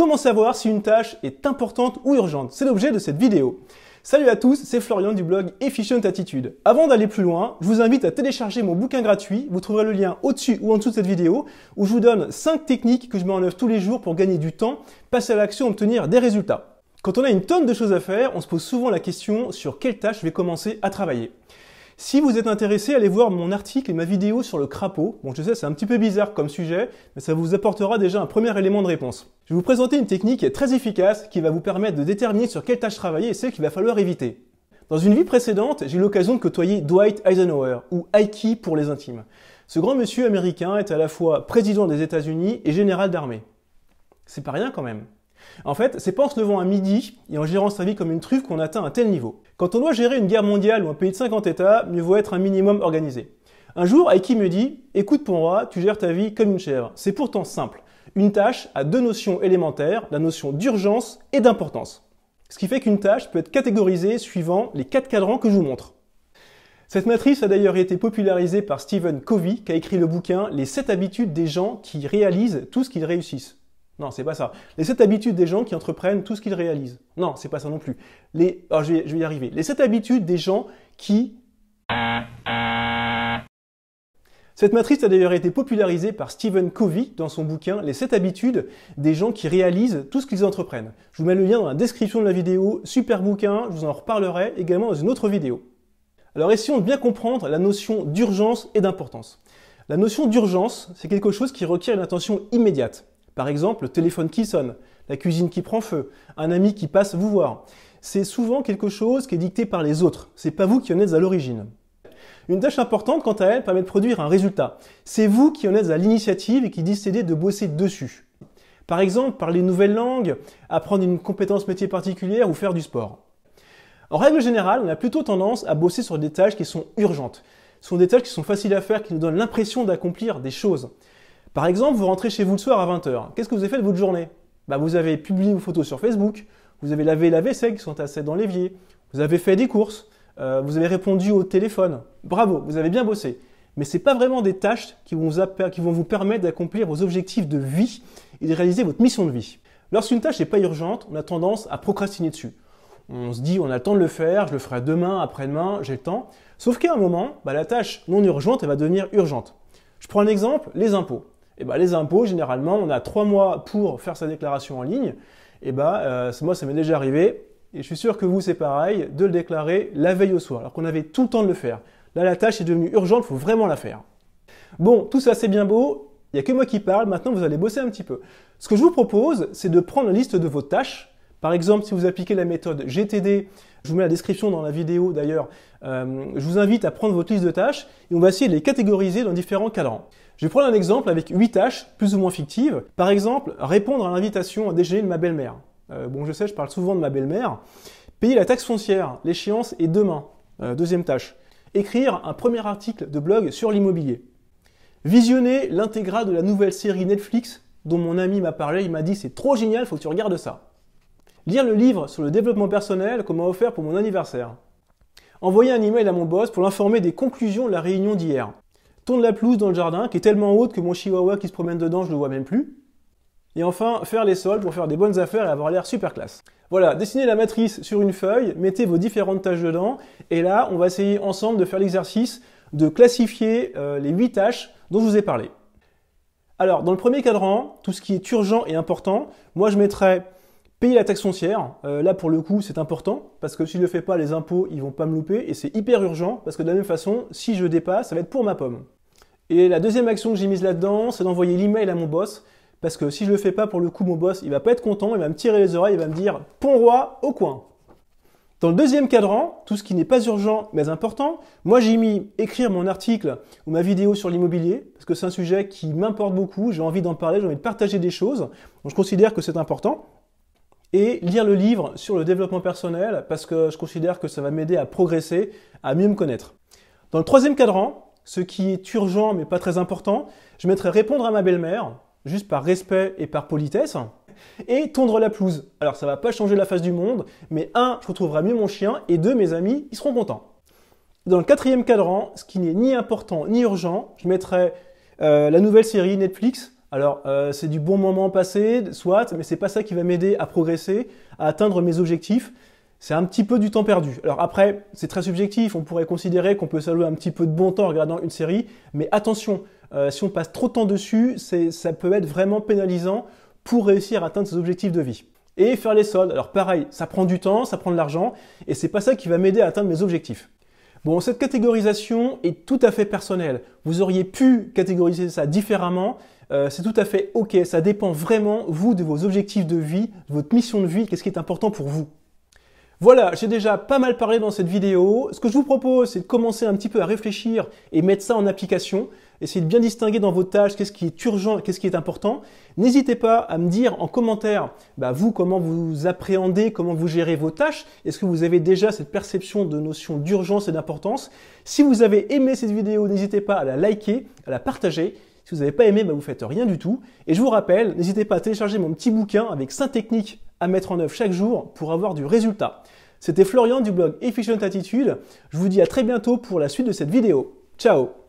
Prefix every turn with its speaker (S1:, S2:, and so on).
S1: Comment savoir si une tâche est importante ou urgente? C'est l'objet de cette vidéo. Salut à tous, c'est Florian du blog Efficient Attitude. Avant d'aller plus loin, je vous invite à télécharger mon bouquin gratuit. Vous trouverez le lien au-dessus ou en dessous de cette vidéo où je vous donne 5 techniques que je mets en œuvre tous les jours pour gagner du temps, passer à l'action, obtenir des résultats. Quand on a une tonne de choses à faire, on se pose souvent la question sur quelle tâche je vais commencer à travailler. Si vous êtes intéressé, allez voir mon article et ma vidéo sur le crapaud. Bon, je sais, c'est un petit peu bizarre comme sujet, mais ça vous apportera déjà un premier élément de réponse. Je vais vous présenter une technique très efficace qui va vous permettre de déterminer sur quelle tâche travailler et celle qu'il va falloir éviter. Dans une vie précédente, j'ai eu l'occasion de côtoyer Dwight Eisenhower, ou Ike pour les intimes. Ce grand monsieur américain est à la fois président des États-Unis et général d'armée. C'est pas rien quand même. En fait, c'est pas en se levant à midi et en gérant sa vie comme une truffe qu'on atteint un tel niveau. Quand on doit gérer une guerre mondiale ou un pays de 50 États, mieux vaut être un minimum organisé. Un jour, Aiki me dit « Écoute pour moi, tu gères ta vie comme une chèvre. C'est pourtant simple. Une tâche a deux notions élémentaires, la notion d'urgence et d'importance. Ce qui fait qu'une tâche peut être catégorisée suivant les 4 cadrans que je vous montre. » Cette matrice a d'ailleurs été popularisée par Stephen Covey, qui a écrit le bouquin « Les 7 habitudes des gens qui réalisent tout ce qu'ils réussissent ». Non, c'est pas ça. Les 7 habitudes des gens qui entreprennent tout ce qu'ils réalisent. Non, c'est pas ça non plus. Je vais y arriver. Les 7 habitudes des gens qui... Cette matrice a d'ailleurs été popularisée par Stephen Covey dans son bouquin « Les 7 habitudes des gens qui réalisent tout ce qu'ils entreprennent ». Je vous mets le lien dans la description de la vidéo. Super bouquin, je vous en reparlerai également dans une autre vidéo. Alors essayons de bien comprendre la notion d'urgence et d'importance. La notion d'urgence, c'est quelque chose qui requiert une attention immédiate. Par exemple, le téléphone qui sonne, la cuisine qui prend feu, un ami qui passe vous voir. C'est souvent quelque chose qui est dicté par les autres. C'est pas vous qui en êtes à l'origine. Une tâche importante, quant à elle, permet de produire un résultat. C'est vous qui en êtes à l'initiative et qui décidez de bosser dessus. Par exemple, parler une nouvelle langue, apprendre une compétence métier particulière ou faire du sport. En règle générale, on a plutôt tendance à bosser sur des tâches qui sont urgentes. Ce sont des tâches qui sont faciles à faire, qui nous donnent l'impression d'accomplir des choses. Par exemple, vous rentrez chez vous le soir à 20 h. Qu'est-ce que vous avez fait de votre journée? Vous avez publié vos photos sur Facebook, vous avez lavé la vaisselle qui sont tassées dans l'évier, vous avez fait des courses, vous avez répondu au téléphone. Bravo, vous avez bien bossé. Mais ce n'est pas vraiment des tâches qui vont vous permettre d'accomplir vos objectifs de vie et de réaliser votre mission de vie. Lorsqu'une tâche n'est pas urgente, on a tendance à procrastiner dessus. On se dit, on a le temps de le faire, je le ferai demain, après-demain, j'ai le temps. Sauf qu'à un moment, la tâche non urgente, elle va devenir urgente. Je prends un exemple, les impôts. Les impôts, généralement, on a 3 mois pour faire sa déclaration en ligne. Moi, ça m'est déjà arrivé, et je suis sûr que vous, c'est pareil, de le déclarer la veille au soir, alors qu'on avait tout le temps de le faire. Là, la tâche est devenue urgente, il faut vraiment la faire. Bon, tout ça, c'est bien beau, il n'y a que moi qui parle, maintenant vous allez bosser un petit peu. Ce que je vous propose, c'est de prendre la liste de vos tâches. Par exemple, si vous appliquez la méthode GTD, je vous mets la description dans la vidéo d'ailleurs, je vous invite à prendre votre liste de tâches et on va essayer de les catégoriser dans différents cadrans. Je vais prendre un exemple avec 8 tâches, plus ou moins fictives. Par exemple, répondre à l'invitation à déjeuner de ma belle-mère. Je sais, je parle souvent de ma belle-mère. Payer la taxe foncière, l'échéance est demain. Deuxième tâche. Écrire un premier article de blog sur l'immobilier. Visionner l'intégrale de la nouvelle série Netflix dont mon ami m'a parlé, il m'a dit c'est trop génial, faut que tu regardes ça. Lire le livre sur le développement personnel qu'on m'a offert pour mon anniversaire. Envoyer un email à mon boss pour l'informer des conclusions de la réunion d'hier. Tourne la pelouse dans le jardin qui est tellement haute que mon chihuahua qui se promène dedans, je ne le vois même plus. Et enfin, faire les soldes pour faire des bonnes affaires et avoir l'air super classe. Voilà, dessinez la matrice sur une feuille, mettez vos différentes tâches dedans, et là, on va essayer ensemble de faire l'exercice de classifier les 8 tâches dont je vous ai parlé. Alors, dans le premier cadran, tout ce qui est urgent et important, moi je mettrais payer la taxe foncière. Là, pour le coup, c'est important, parce que si je ne le fais pas, les impôts, ils vont pas me louper, et c'est hyper urgent, parce que de la même façon, si je dépasse, ça va être pour ma pomme. Et la deuxième action que j'ai mise là-dedans, c'est d'envoyer l'email à mon boss, parce que si je le fais pas, pour le coup, mon boss, il va pas être content, il va me tirer les oreilles, il va me dire « Pont roi au coin ». Dans le deuxième cadran, tout ce qui n'est pas urgent mais important, moi j'ai mis écrire mon article ou ma vidéo sur l'immobilier, parce que c'est un sujet qui m'importe beaucoup, j'ai envie d'en parler, j'ai envie de partager des choses, donc je considère que c'est important. Et lire le livre sur le développement personnel, parce que je considère que ça va m'aider à progresser, à mieux me connaître. Dans le troisième cadran, ce qui est urgent mais pas très important, je mettrai répondre à ma belle-mère, juste par respect et par politesse, et tondre la pelouse. Alors ça va pas changer la face du monde, mais 1, je retrouverai mieux mon chien, et 2, mes amis, ils seront contents. Dans le quatrième cadran, ce qui n'est ni important ni urgent, je mettrai la nouvelle série Netflix Alors, c'est du bon moment passé, soit, mais c'est pas ça qui va m'aider à progresser, à atteindre mes objectifs. C'est un petit peu du temps perdu. Alors après, c'est très subjectif, on pourrait considérer qu'on peut s'allouer un petit peu de bon temps en regardant une série, mais attention, si on passe trop de temps dessus, ça peut être vraiment pénalisant pour réussir à atteindre ses objectifs de vie. Et faire les soldes, alors pareil, ça prend du temps, ça prend de l'argent, et c'est pas ça qui va m'aider à atteindre mes objectifs. Bon, cette catégorisation est tout à fait personnelle. Vous auriez pu catégoriser ça différemment, c'est tout à fait ok, ça dépend vraiment, vous, de vos objectifs de vie, de votre mission de vie, qu'est-ce qui est important pour vous. Voilà, j'ai déjà pas mal parlé dans cette vidéo. Ce que je vous propose, c'est de commencer un petit peu à réfléchir et mettre ça en application. Essayez de bien distinguer dans vos tâches qu'est-ce qui est urgent et qu'est-ce qui est important. N'hésitez pas à me dire en commentaire, vous, comment vous appréhendez, comment vous gérez vos tâches. Est-ce que vous avez déjà cette perception de notion d'urgence et d'importance? Si vous avez aimé cette vidéo, n'hésitez pas à la liker, à la partager. Si vous n'avez pas aimé, vous faites rien du tout. Et je vous rappelle, n'hésitez pas à télécharger mon petit bouquin avec 5 techniques à mettre en œuvre chaque jour pour avoir du résultat. C'était Florian du blog Efficient Attitude. Je vous dis à très bientôt pour la suite de cette vidéo. Ciao!